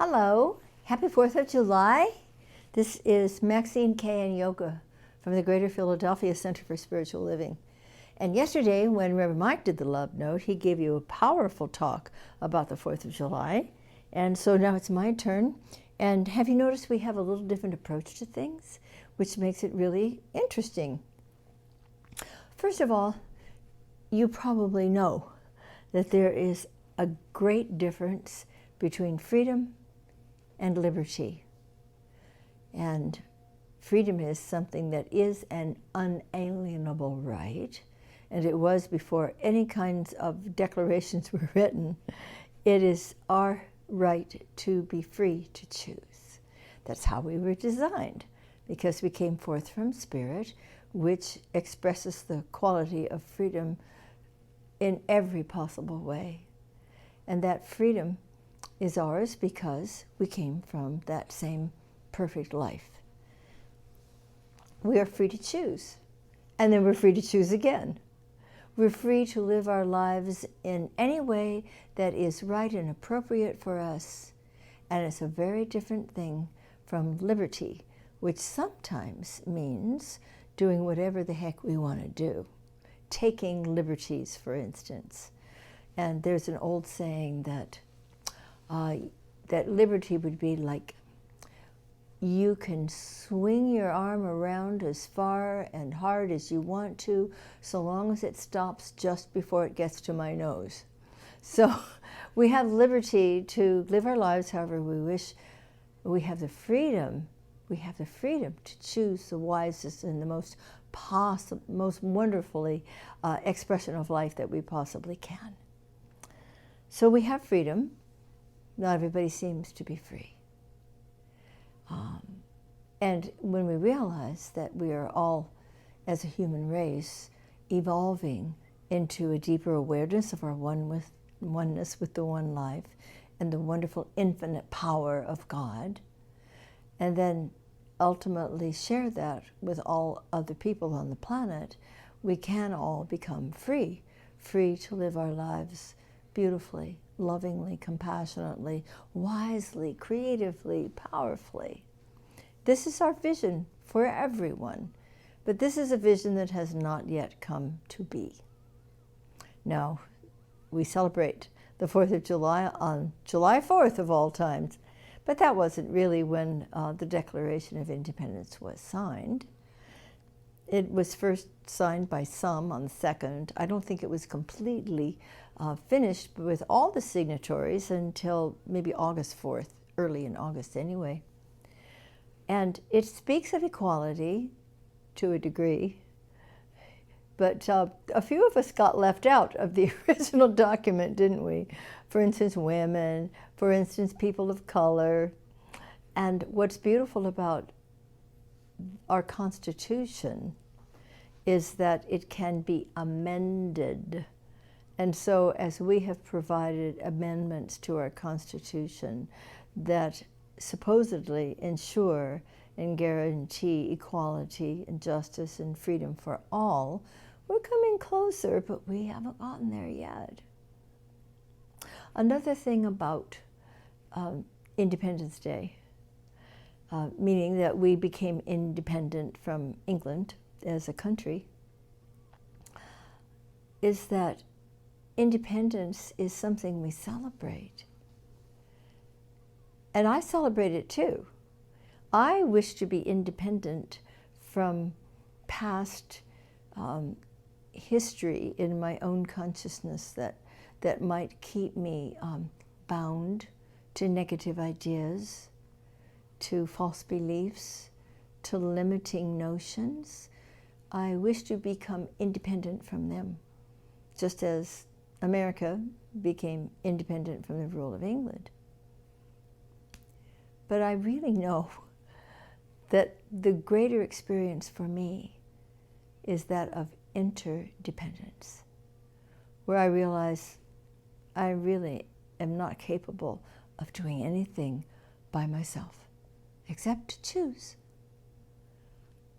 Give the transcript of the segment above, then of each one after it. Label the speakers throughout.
Speaker 1: Hello, happy 4th of July. This is Maxine, Kaye, and Yoga from the Greater Philadelphia Center for Spiritual Living. And yesterday, when Reverend Mike did the love note, he gave you a powerful talk about the 4th of July. And so now it's my turn. And have you noticed we have a little different approach to things, which makes it really interesting? First of all, you probably know that there is a great difference between freedom and liberty. And freedom is something that is an unalienable right, and it was before any kinds of declarations were written. It is our right to be free to choose. That's how we were designed, because we came forth from Spirit, which expresses the quality of freedom in every possible way. And that freedom is ours because we came from that same perfect life. We are free to choose, and then we're free to choose again. We're free to live our lives in any way that is right and appropriate for us, and it's a very different thing from liberty, which sometimes means doing whatever the heck we want to do, taking liberties, for instance. And there's an old saying that liberty would be like you can swing your arm around as far and hard as you want to, so long as it stops just before it gets to my nose. So we have liberty to live our lives however we wish. We have the freedom to choose the wisest and the most wonderfully expression of life that we possibly can. So we have freedom. Not everybody seems to be free. And when we realize that we are all, as a human race, evolving into a deeper awareness of our oneness with the one life and the wonderful infinite power of God, and then ultimately share that with all other people on the planet, we can all become free to live our lives beautifully, lovingly, compassionately, wisely, creatively, powerfully. This is our vision for everyone, but this is a vision that has not yet come to be. Now, we celebrate the 4th of July on July 4th of all times, but that wasn't really when the Declaration of Independence was signed. It was first signed by some on the 2nd. I don't think it was completely finished with all the signatories until maybe August 4th, early in August anyway. And it speaks of equality to a degree, but a few of us got left out of the original document, didn't we? For instance, women, for instance, people of color. And what's beautiful about our Constitution is that it can be amended. And so as we have provided amendments to our Constitution that supposedly ensure and guarantee equality and justice and freedom for all, we're coming closer, but we haven't gotten there yet. Another thing about Independence Day, meaning that we became independent from England as a country, is that independence is something we celebrate. And I celebrate it too. I wish to be independent from past history in my own consciousness that might keep me bound to negative ideas, to false beliefs, to limiting notions. I wish to become independent from them, just as America became independent from the rule of England. But I really know that the greater experience for me is that of interdependence, where I realize I really am not capable of doing anything by myself, except to choose.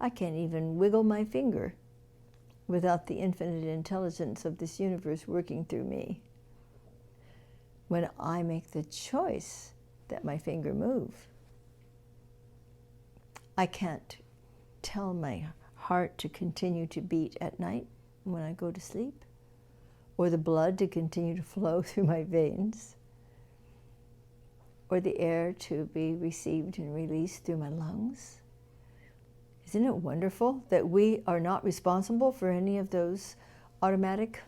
Speaker 1: I can't even wiggle my finger without the infinite intelligence of this universe working through me. When I make the choice that my finger move. I can't tell my heart to continue to beat at night when I go to sleep, or the blood to continue to flow through my veins, or the air to be received and released through my lungs. Isn't it wonderful that we are not responsible for any of those automatic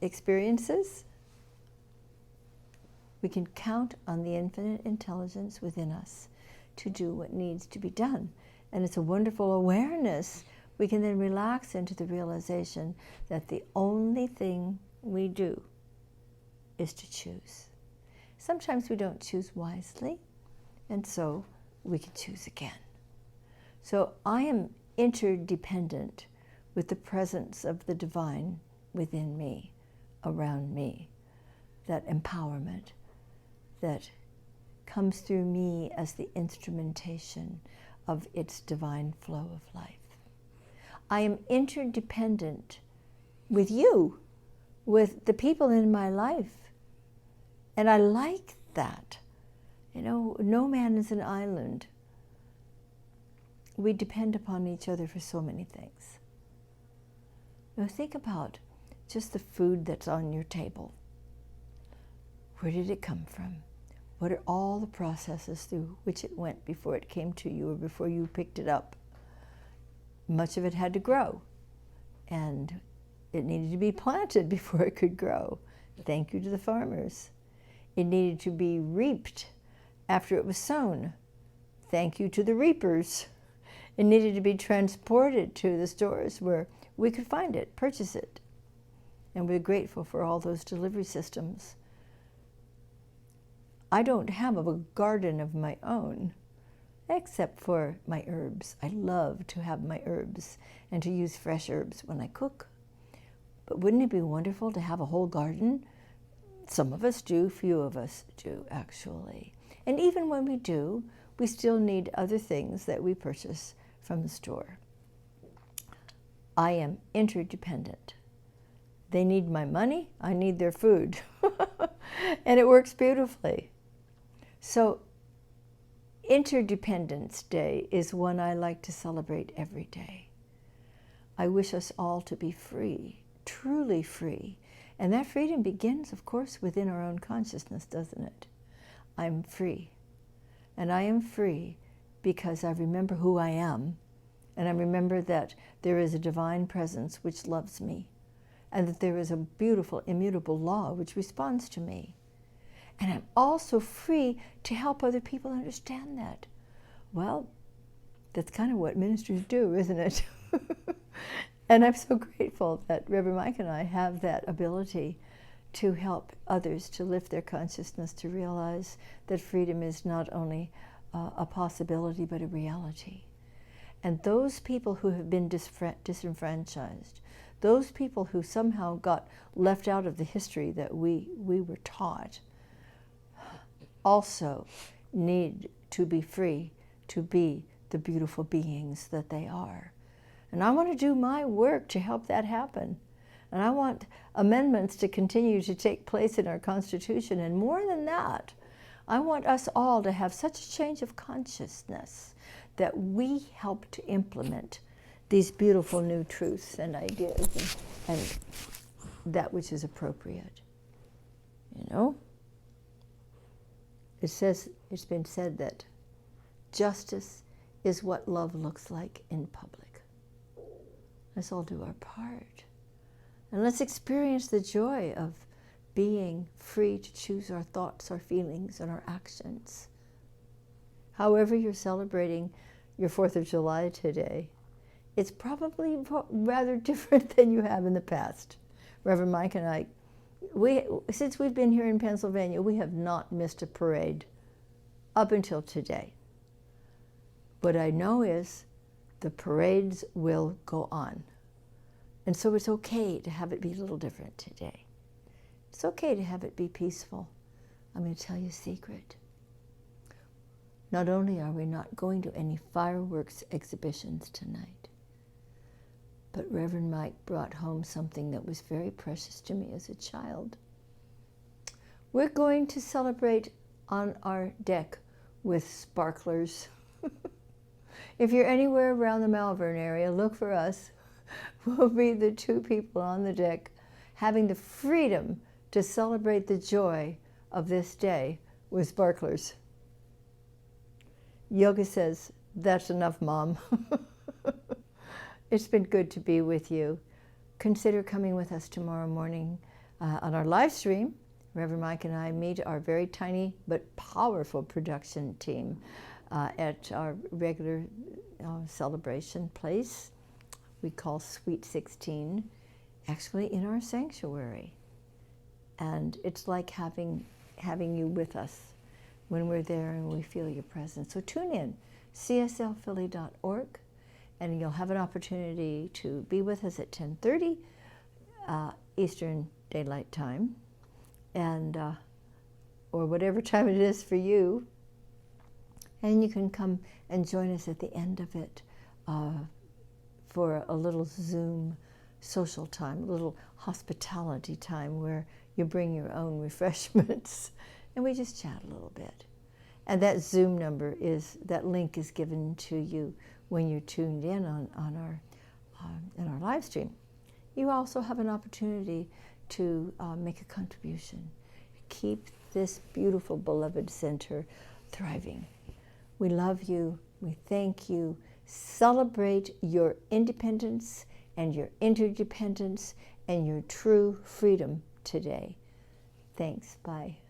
Speaker 1: experiences? We can count on the infinite intelligence within us to do what needs to be done. And it's a wonderful awareness. We can then relax into the realization that the only thing we do is to choose. Sometimes we don't choose wisely, and so we can choose again. So I am interdependent with the presence of the divine within me, around me, that empowerment that comes through me as the instrumentation of its divine flow of life. I am interdependent with you, with the people in my life. And I like that. You know, no man is an island. We depend upon each other for so many things. Now think about just the food that's on your table. Where did it come from? What are all the processes through which it went before it came to you or before you picked it up? Much of it had to grow, and it needed to be planted before it could grow. Thank you to the farmers. It needed to be reaped after it was sown. Thank you to the reapers. It needed to be transported to the stores where we could find it, purchase it. And we're grateful for all those delivery systems. I don't have a garden of my own, except for my herbs. I love to have my herbs and to use fresh herbs when I cook. But wouldn't it be wonderful to have a whole garden? Some of us do, few of us do, actually. And even when we do, we still need other things that we purchase from the store. I am interdependent. They need my money, I need their food. And it works beautifully. So Interdependence Day is one I like to celebrate every day. I wish us all to be free, truly free. And that freedom begins, of course, within our own consciousness, doesn't it? I'm free. And I am free because I remember who I am, and I remember that there is a divine presence which loves me, and that there is a beautiful, immutable law which responds to me. And I'm also free to help other people understand that. Well, that's kind of what ministers do, isn't it? And I'm so grateful that Reverend Mike and I have that ability to help others to lift their consciousness, to realize that freedom is not only a possibility, but a reality. And those people who have been disenfranchised, those people who somehow got left out of the history that we were taught, also need to be free to be the beautiful beings that they are. And I want to do my work to help that happen. And I want amendments to continue to take place in our Constitution. And more than that, I want us all to have such a change of consciousness that we help to implement these beautiful new truths and ideas and that which is appropriate. You know? It's been said that justice is what love looks like in public. Let's all do our part. And let's experience the joy of being free to choose our thoughts, our feelings, and our actions. However you're celebrating your 4th of July today, it's probably rather different than you have in the past. Reverend Mike and I, since we've been here in Pennsylvania, we have not missed a parade up until today. What I know is the parades will go on. And so it's okay to have it be a little different today. It's okay to have it be peaceful. I'm going to tell you a secret. Not only are we not going to any fireworks exhibitions tonight, but Reverend Mike brought home something that was very precious to me as a child. We're going to celebrate on our deck with sparklers. If you're anywhere around the Malvern area, look for us. We'll be the two people on the deck having the freedom to celebrate the joy of this day with sparklers. Yoga says, that's enough, Mom. It's been good to be with you. Consider coming with us tomorrow morning on our live stream. Reverend Mike and I meet our very tiny but powerful production team at our regular celebration place we call Sweet 16, actually in our sanctuary. And it's like having you with us when we're there and we feel your presence. So tune in, cslphilly.org, and you'll have an opportunity to be with us at 10:30 Eastern Daylight Time, and or whatever time it is for you. And you can come and join us at the end of it for a little Zoom social time, a little hospitality time where you bring your own refreshments and we just chat a little bit. And that Zoom number that link is given to you when you're tuned in on our live stream. You also have an opportunity to make a contribution. Keep this beautiful, beloved center thriving. We love you. We thank you. Celebrate your independence and your interdependence and your true freedom today. Thanks. Bye.